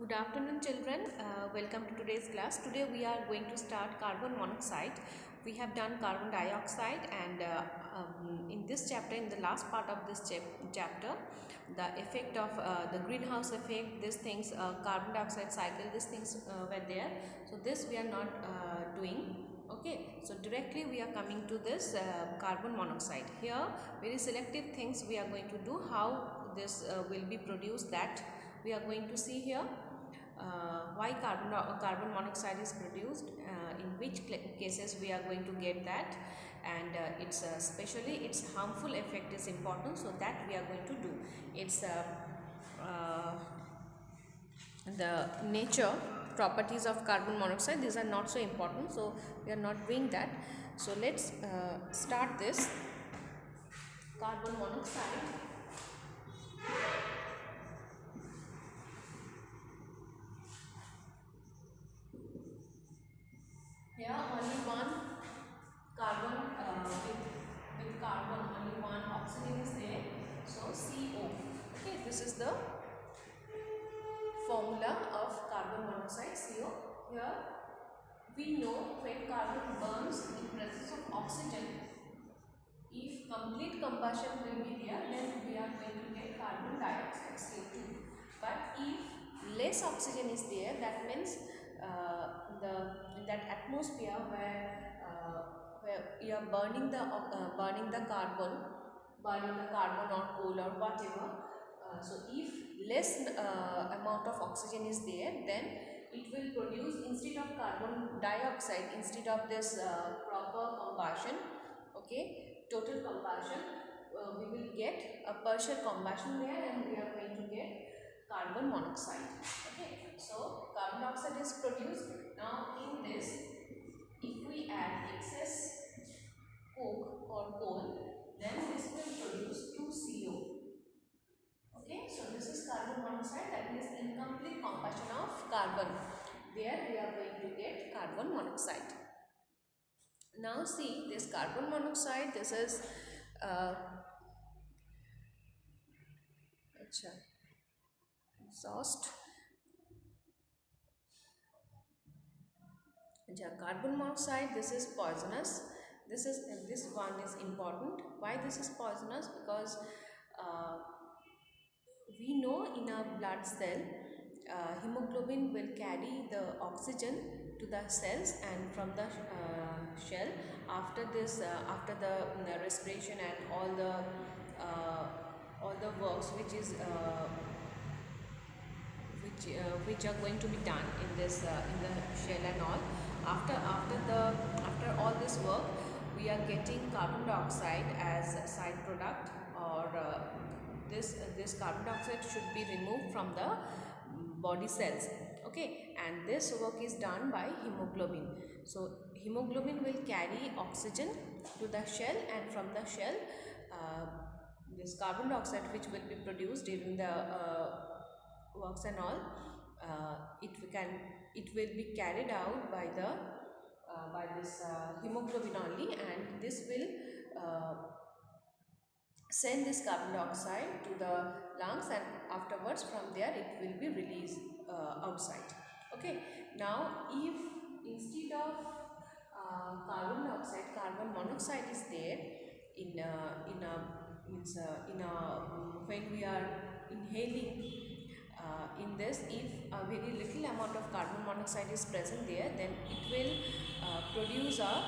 Good afternoon children, welcome to today's class. Today we are going to start carbon monoxide. We have done carbon dioxide and in this chapter, in the last part of this chapter, the effect of the greenhouse effect, these things, carbon dioxide cycle, these things were there. So this we are not doing. Okay, so directly we are coming to this carbon monoxide. Here very selective things we are going to do, how this will be produced, that we are going to see here. Why carbon monoxide is produced, in which cases we are going to get that, and it's especially its harmful effect is important, so that we are going to do. It's the nature properties of carbon monoxide, these are not so important, so we are not doing that. So let's start this carbon monoxide. Here only one carbon with carbon, only one oxygen is there, so CO. Okay, this is the formula of carbon monoxide, CO. Here we know when carbon burns in presence of oxygen, if complete combustion will be there, then we are going to get carbon dioxide, CO2. But if less oxygen is there, that means in that atmosphere where you are burning the carbon or coal or whatever. So if less amount of oxygen is there, then it will produce, instead of carbon dioxide, instead of this proper combustion, okay, total combustion, we will get a partial combustion there, and we are going to get carbon monoxide. Okay, so carbon dioxide is produced. Now in this, if we add excess coke or coal, then this will produce 2CO. Okay, so this is carbon monoxide, that is incomplete combustion of carbon. There we are going to get carbon monoxide. Now see this carbon monoxide, this is exhaust. Carbon monoxide, this is poisonous. This one is important. Why this is poisonous? Because we know in our blood cell, hemoglobin will carry the oxygen to the cells, and from the shell, after this, after the respiration and all the works which are going to be done in this in the shell and all, after all this work, we are getting carbon dioxide as a side product, or this carbon dioxide should be removed from the body cells. Okay, and this work is done by hemoglobin. So hemoglobin will carry oxygen to the shell, and from the shell, this carbon dioxide which will be produced during the works and all, it will be carried out by this hemoglobin only, and this will send this carbon dioxide to the lungs, and afterwards from there it will be released outside. Okay, now if instead of carbon dioxide, carbon monoxide is there when we are inhaling, in this, if a very little amount of carbon monoxide is present there, then it will produce a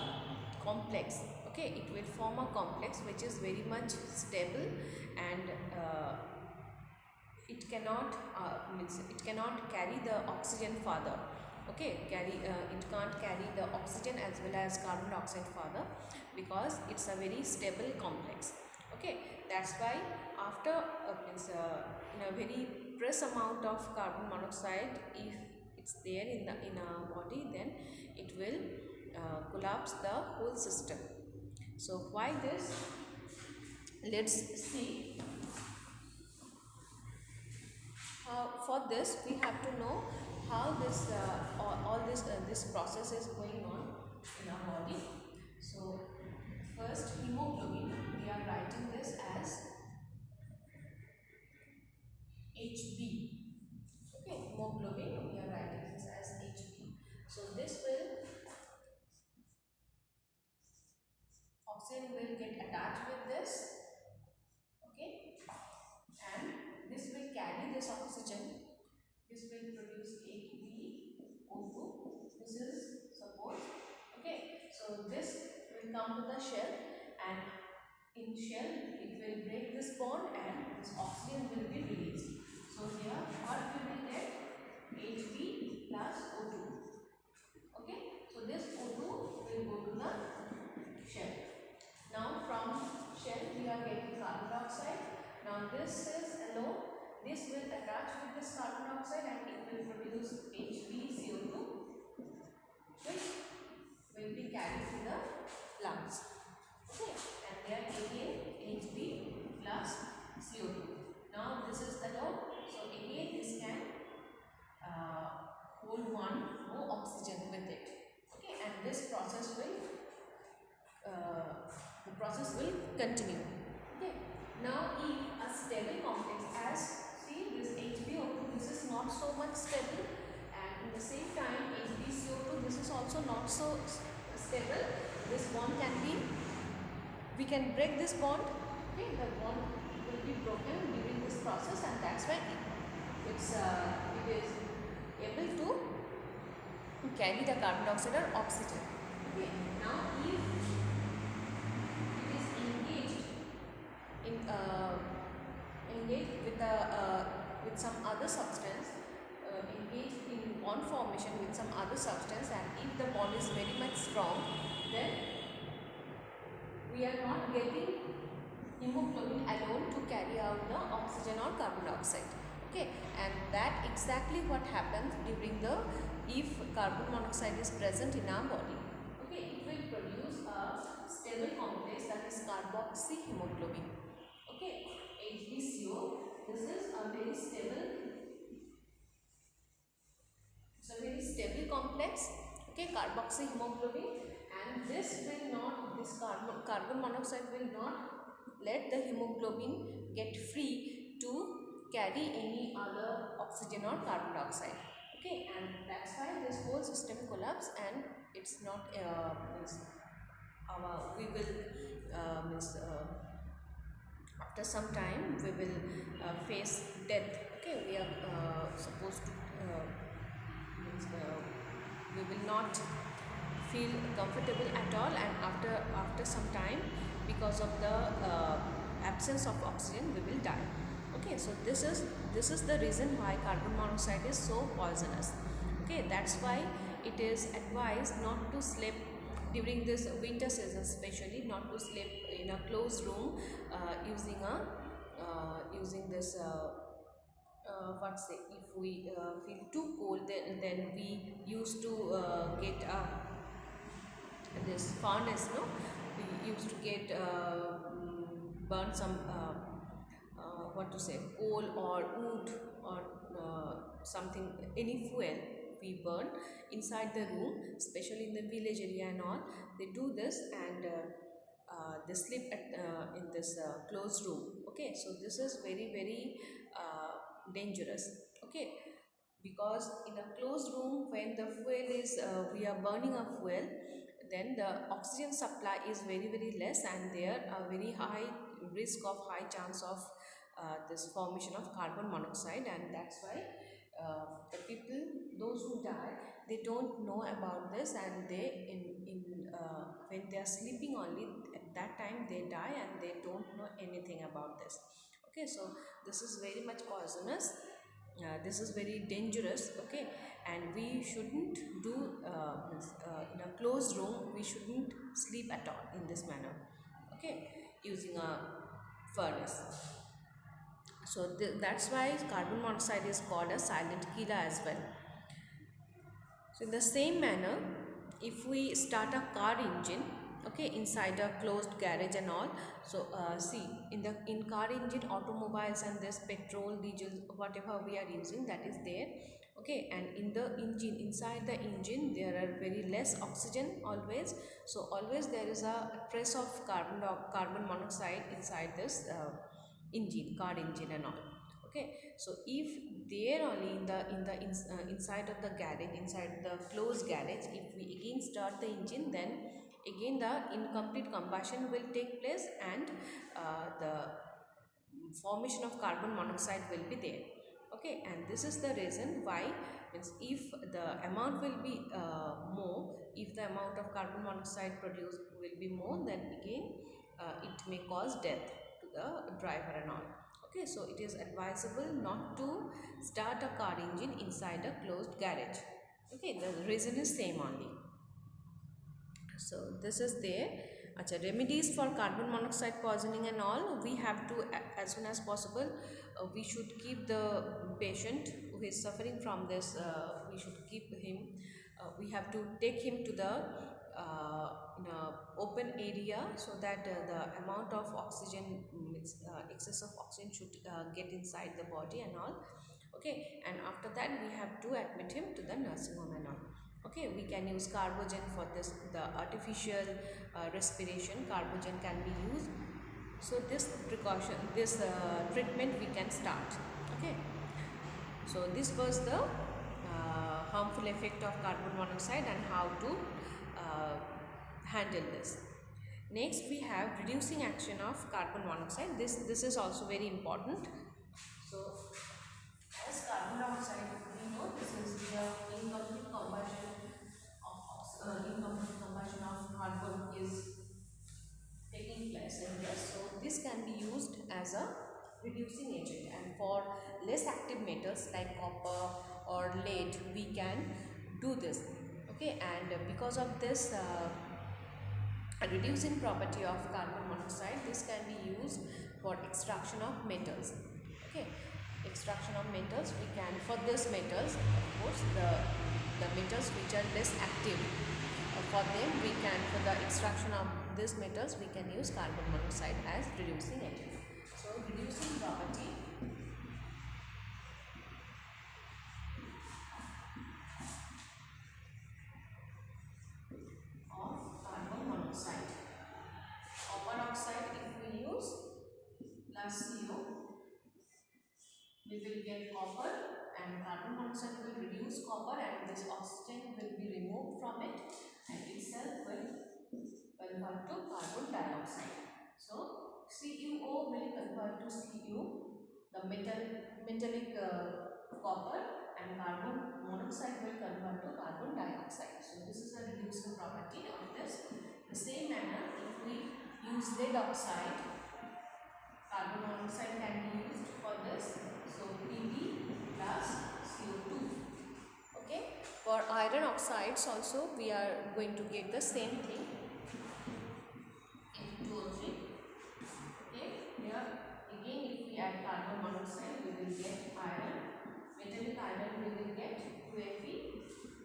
complex. Okay, it will form a complex which is very much stable, and it cannot carry the oxygen further. Okay, it can't carry the oxygen as well as carbon dioxide further, because it's a very stable complex. Okay, that's why after in a very press amount of carbon monoxide, if it's there in our body, then it will collapse the whole system. So why this? Let's see. For this, we have to know how this all this process is going on in our body. So first, hemoglobin, we are writing this as HB. Okay, hemoglobin, we are writing this as Hb. So this will, oxygen will get attached with this, okay, and this will carry this oxygen. This will produce HbO2. This is suppose, okay. So this will come to the shell, and in shell it will break this bond and this oxygen will be released. So here what we will get? Hb plus O2. Okay. So this O2 will go to the shell. Now from shell we are getting carbon dioxide. Now this is alone. This will attach with this carbon dioxide and it will produce HbCO2, which will be carried to the lungs. Okay, and there again Hb plus CO2. Now this is alone. So again this can hold one more oxygen with it. Okay, and this process will the process will continue. Okay. Now if a stable complex, as see this HbO2, this is not so much stable, and in the same time HbCO2, this is also not so stable. This bond can be, we can break this bond. Okay, the bond will be broken during this process, and that's why it is able to carry the carbon dioxide or oxygen. Okay. Now if it is engaged with some other substance, engaged in bond formation with some other substance, and if the bond is very much strong, then we are not getting hemoglobin alone to carry out the oxygen or carbon dioxide. Okay, and that exactly what happens during the, if carbon monoxide is present in our body. Okay, it will produce a stable complex, that is carboxyhemoglobin. Okay, HbCO, this is a very stable, it's a very stable complex. Okay, carboxyhemoglobin, and this will not, this carbon monoxide will not let the hemoglobin get free to carry any other oxygen or carbon dioxide. Okay, and that's why this whole system collapse, and it's not we will after some time we will face death. Okay, we are supposed to we will not feel comfortable at all, and after some time, because of the absence of oxygen, we will die. Okay, so this is the reason why carbon monoxide is so poisonous. Okay, that's why it is advised not to sleep during this winter season, especially not to sleep in a closed room using this what say, if we feel too cold, then we used to get this furnace, no, we used to get burn some what to say, coal or wood or something, any fuel we burn inside the room, especially in the village area and all. They do this, and they sleep in this closed room. Okay, so this is very dangerous. Okay, because in a closed room, when the fuel is we are burning a fuel, then the oxygen supply is very less, and there are very high risk of, high chance of this formation of carbon monoxide. And that's why the people, those who die, they don't know about this, and they when they are sleeping only, at that time they die, and they don't know anything about this. Okay, so this is very much poisonous, this is very dangerous. Okay, and we shouldn't do in a closed room, we shouldn't sleep at all in this manner. Okay, using a furnace. So that's why carbon monoxide is called a silent killer as well. So in the same manner, if we start a car engine, okay, inside a closed garage and all, so see, in car engine, automobiles, and this petrol, diesel, whatever we are using, that is there. Okay, and in the engine, inside the engine, there are very less oxygen always. So always there is a trace of carbon monoxide inside this engine, car engine and all. Okay, so if there only inside of the garage, inside the closed garage, if we again start the engine, then again the incomplete combustion will take place, and the formation of carbon monoxide will be there. Okay, and this is the reason why, means if the amount will be more, if the amount of carbon monoxide produced will be more, then again it may cause death to the driver and all. Okay, so it is advisable not to start a car engine inside a closed garage. Okay, the reason is same only. So this is there. Acha, remedies for carbon monoxide poisoning and all, we have to, as soon as possible, we should keep the patient who is suffering from this, we should keep him, we have to take him to the in a open area, so that the amount of oxygen, excess of oxygen should get inside the body and all. Okay, and after that we have to admit him to the nursing home and all. Okay, we can use carbogen for this, the artificial respiration. Carbogen can be used. So this precaution, this treatment we can start. Okay, so this was the harmful effect of carbon monoxide and how to handle this. Next we have reducing action of carbon monoxide. This is also very important. So as carbon dioxide, we know this is the incomplete combustion of carbon is taking place in this. So this can be used as a reducing agent, and for less active metals like copper or lead we can do this. Okay, and because of this reducing property of carbon monoxide, this can be used for extraction of metals. Okay, extraction of metals, we can, for these metals, of course, the metals which are less active, for them we can, for the extraction of these metals we can use carbon monoxide as reducing agent. So reducing property of carbon monoxide. Copper oxide if we use plus CO, we will get copper, and carbon monoxide will reduce copper, and this oxygen will be removed from it, and itself will convert to carbon dioxide. So CuO will convert to Cu, the metallic copper, and carbon monoxide will convert to carbon dioxide. So this is a reducing property of this. The same manner, if we use lead oxide, carbon monoxide can be used for this. So Pb plus CO2. Okay. For iron oxides also we are going to get the same thing. N2O3. Okay. Here again, if we add carbon monoxide, we will get iron. Metallic iron we will get 2Fe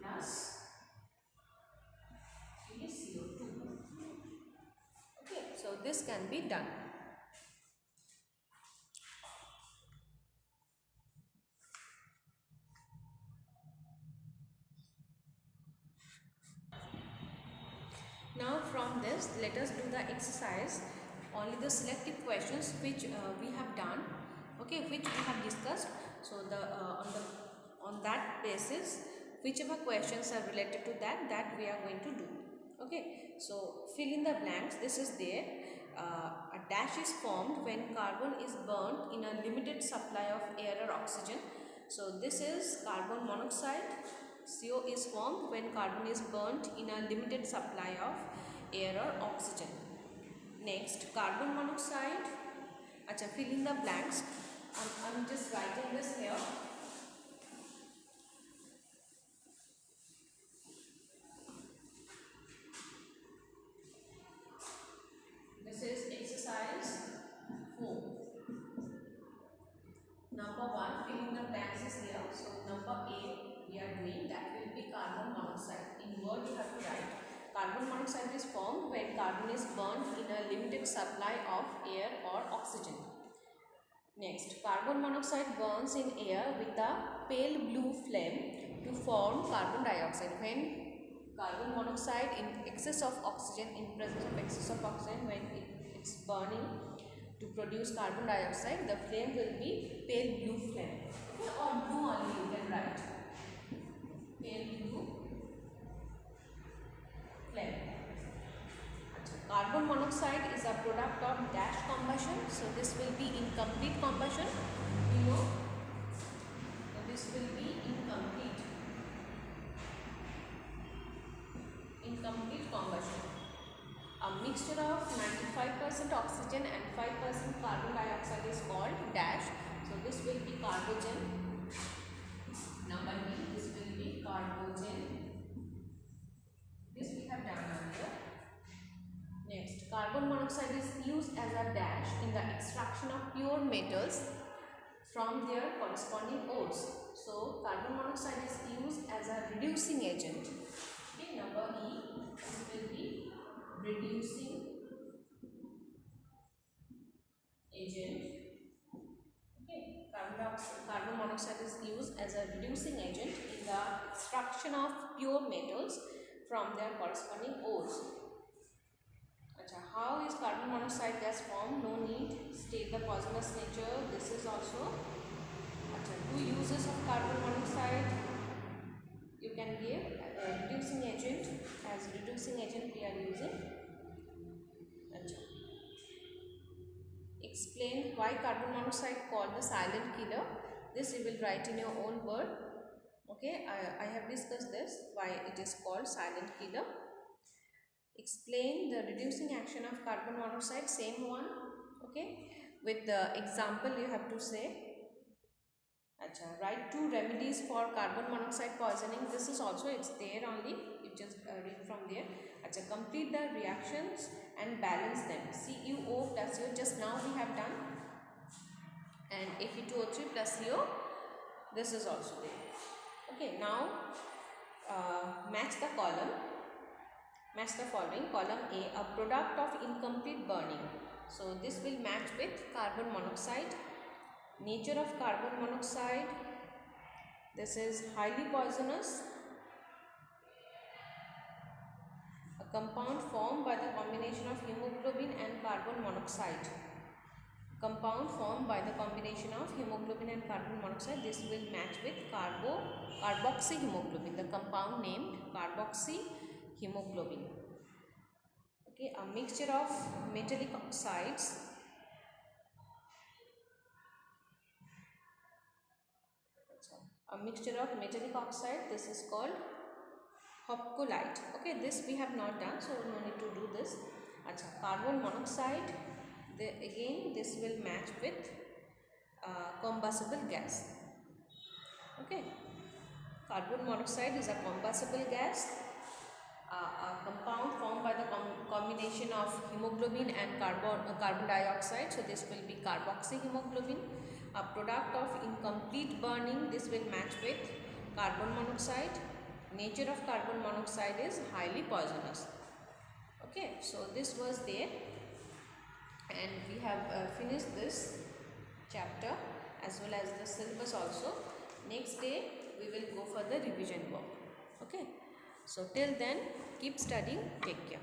plus CO2. Okay. So this can be done. Now from this, let us do the exercise, only the selective questions which we have done, okay, which we have discussed. So on that basis, whichever questions are related to that we are going to do. Okay, so fill in the blanks. This is there. A dash is formed when carbon is burnt in a limited supply of air or oxygen. So this is carbon monoxide. CO is formed when carbon is burnt in a limited supply of air or oxygen. Next, carbon monoxide. Acha, fill in the blanks. I'm just writing this here. This is exercise 4. Number 1, fill in the blanks is here. So number A we are doing, that will be carbon monoxide. In word you have to write, carbon monoxide is formed when carbon is burnt in a limited supply of air or oxygen. Next, carbon monoxide burns in air with a pale blue flame to form carbon dioxide. When carbon monoxide in excess of oxygen, in presence of excess of oxygen, when it's burning, to produce carbon dioxide, the flame will be pale blue flame. Okay, or blue only you can write. Pale blue flame. Carbon monoxide is a product of dash combustion, so this will be incomplete combustion. You know, so this will be incomplete combustion. A mixture of 95% oxygen and 5% carbon dioxide is called dash. So this will be carbogen. Number B, this will be carbogen. This we have done earlier. Next, carbon monoxide is used as a dash in the extraction of pure metals from their corresponding ores. So carbon monoxide is used as a reducing agent. Okay, number E, this will be reducing agent. Okay, carbon monoxide is used as a reducing agent in the extraction of pure metals from their corresponding ores. How is carbon monoxide gas formed? No need state the poisonous nature. This is also two uses of carbon monoxide. You can give reducing agent. As reducing agent we are using. Explain why carbon monoxide called the silent killer. This you will write in your own word. Okay, I have discussed this, why it is called silent killer. Explain the reducing action of carbon monoxide, same one. Okay, with the example you have to say. Write 2 remedies for carbon monoxide poisoning. This is also, it's there only, you just read from there. Complete the reactions and balance them. CuO plus CO, just now we have done, and Fe2O3 plus CO, this is also there. Okay, now match the column. Match the following. Column A, a product of incomplete burning. So this will match with carbon monoxide. Nature of carbon monoxide. This is highly poisonous. A compound formed by the combination of hemoglobin and carbon monoxide. Compound formed by the combination of hemoglobin and carbon monoxide. This will match with carboxyhemoglobin. The compound named carboxyhemoglobin. Okay, a mixture of metallic oxides. A mixture of metallic oxide. This is called hopcolite. Okay, this we have not done, so no need to do this. Carbon monoxide. Again, this will match with combustible gas. Okay, carbon monoxide is a combustible gas. A compound formed by the combination of hemoglobin and carbon dioxide. So this will be carboxyhemoglobin. A product of incomplete burning. This will match with carbon monoxide. Nature of carbon monoxide is highly poisonous. Okay, so this was there, and we have finished this chapter as well as the syllabus also. Next day we will go for the revision work. Okay, so till then keep studying. Take care.